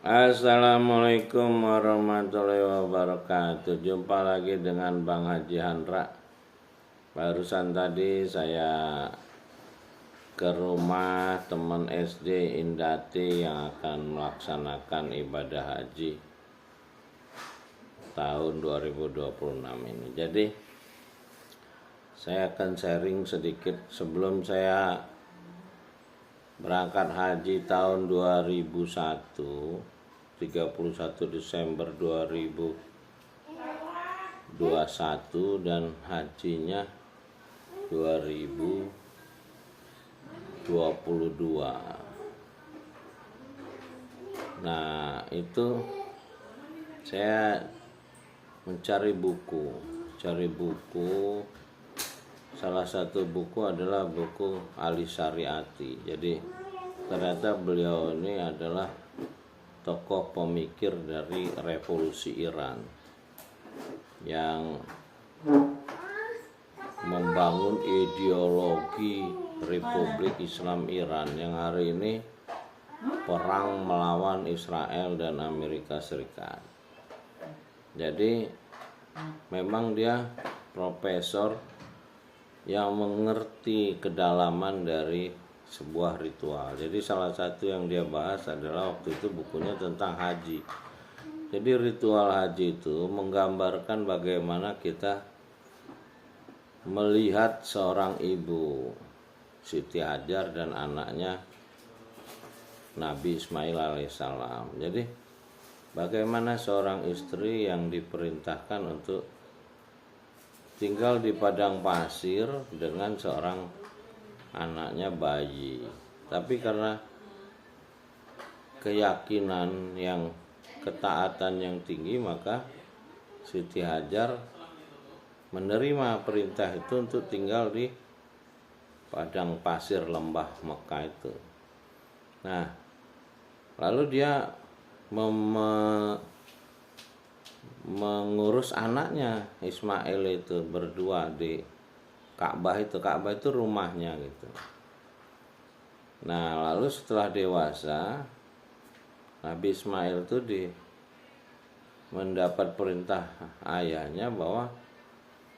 Assalamualaikum warahmatullahi wabarakatuh. Jumpa lagi dengan Bang Haji Handra. Barusan tadi saya ke rumah teman SD Indati yang akan melaksanakan ibadah haji tahun 2026 ini. Jadi saya akan sharing sedikit sebelum saya berangkat haji tahun 2001, 31 Desember 2021 dan hajinya 2022. Nah, itu saya mencari buku. Salah satu buku adalah buku Ali Syariati. Jadi ternyata beliau ini adalah tokoh pemikir dari revolusi Iran yang membangun ideologi Republik Islam Iran yang hari ini perang melawan Israel dan Amerika Serikat. Jadi memang dia profesor yang mengerti kedalaman dari sebuah ritual. Jadi salah satu yang dia bahas adalah waktu itu bukunya tentang haji. Jadi ritual haji itu menggambarkan bagaimana kita melihat seorang ibu Siti Hajar dan anaknya Nabi Ismail alaihissalam. Jadi bagaimana seorang istri yang diperintahkan untuk tinggal di padang pasir dengan seorang anaknya bayi. Tapi karena keyakinan yang ketaatan yang tinggi, maka Siti Hajar menerima perintah itu untuk tinggal di padang pasir lembah Mekah itu. Nah, lalu dia mengurus anaknya Ismail itu berdua di Ka'bah itu. Ka'bah itu rumahnya gitu. Nah, lalu setelah dewasa Nabi Ismail itu mendapat perintah ayahnya bahwa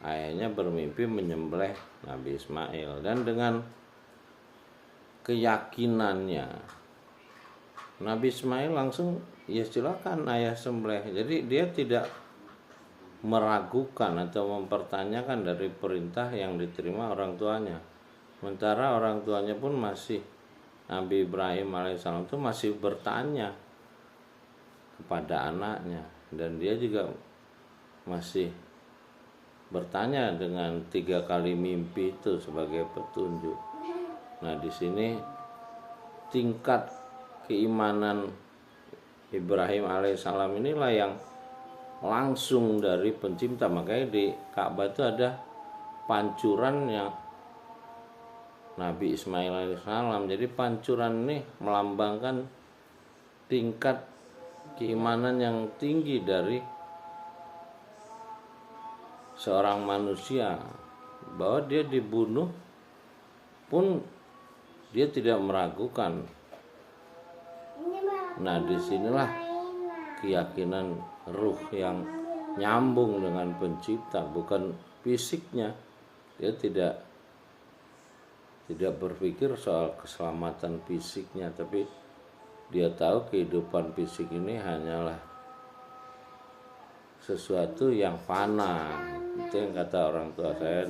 ayahnya bermimpi menyembelih Nabi Ismail, dan dengan keyakinannya Nabi Ismail langsung, ya silakan ayah sembelih. Jadi dia tidak meragukan atau mempertanyakan dari perintah yang diterima orang tuanya. Sementara orang tuanya pun masih, Nabi Ibrahim alaihissalam itu masih bertanya kepada anaknya, dan dia juga masih bertanya dengan 3 kali mimpi itu sebagai petunjuk. Nah, di sini tingkat keimanan Ibrahim alaihissalam inilah yang langsung dari pencipta. Makanya di Ka'bah itu ada pancuran yang Nabi Ismail alaihissalam. Jadi pancuran ini melambangkan tingkat keimanan yang tinggi dari seorang manusia, bahwa dia dibunuh pun dia tidak meragukan. Nah, disinilah keyakinan ruh yang nyambung dengan pencipta, bukan fisiknya. Dia tidak berpikir soal keselamatan fisiknya, tapi dia tahu kehidupan fisik ini hanyalah sesuatu yang fana. Itu yang kata orang tua saya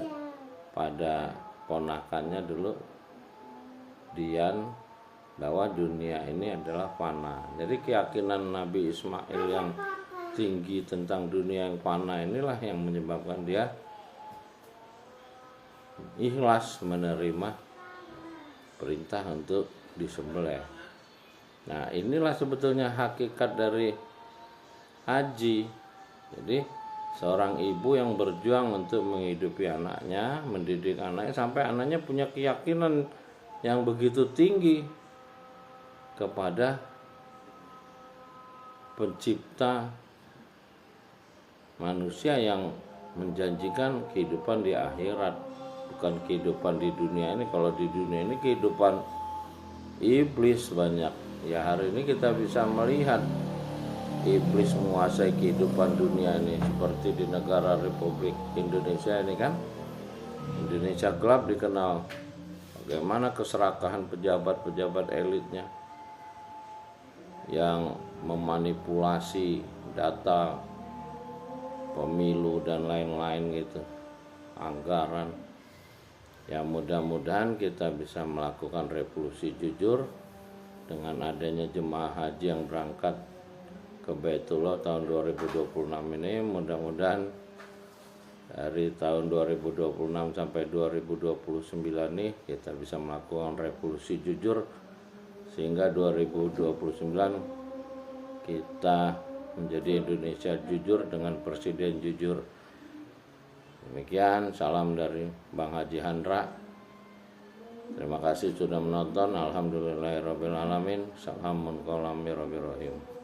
pada ponakannya dulu, Dian, bahwa dunia ini adalah fana. Jadi keyakinan Nabi Ismail yang tinggi tentang dunia yang fana inilah yang menyebabkan dia ikhlas menerima perintah untuk disembelih. Nah, inilah sebetulnya hakikat dari haji. Jadi seorang ibu yang berjuang untuk menghidupi anaknya, mendidik anaknya, sampai anaknya punya keyakinan yang begitu tinggi kepada pencipta manusia yang menjanjikan kehidupan di akhirat, bukan kehidupan di dunia ini. Kalau di dunia ini kehidupan iblis banyak. Ya, hari ini kita bisa melihat iblis menguasai kehidupan dunia ini, seperti di negara Republik Indonesia ini kan. Indonesia gelap dikenal bagaimana keserakahan pejabat-pejabat elitnya yang memanipulasi data pemilu dan lain-lain gitu, anggaran. Ya mudah-mudahan kita bisa melakukan revolusi jujur dengan adanya jemaah haji yang berangkat ke Baitullah tahun 2026 ini. Mudah-mudahan dari tahun 2026 sampai 2029 nih kita bisa melakukan revolusi jujur, sehingga 2029 kita menjadi Indonesia jujur dengan presiden jujur. Demikian, salam dari Bang Haji Handra. Terima kasih sudah menonton. Alhamdulillahirabbil alamin. Salamun qaulam mir rabbir rahim.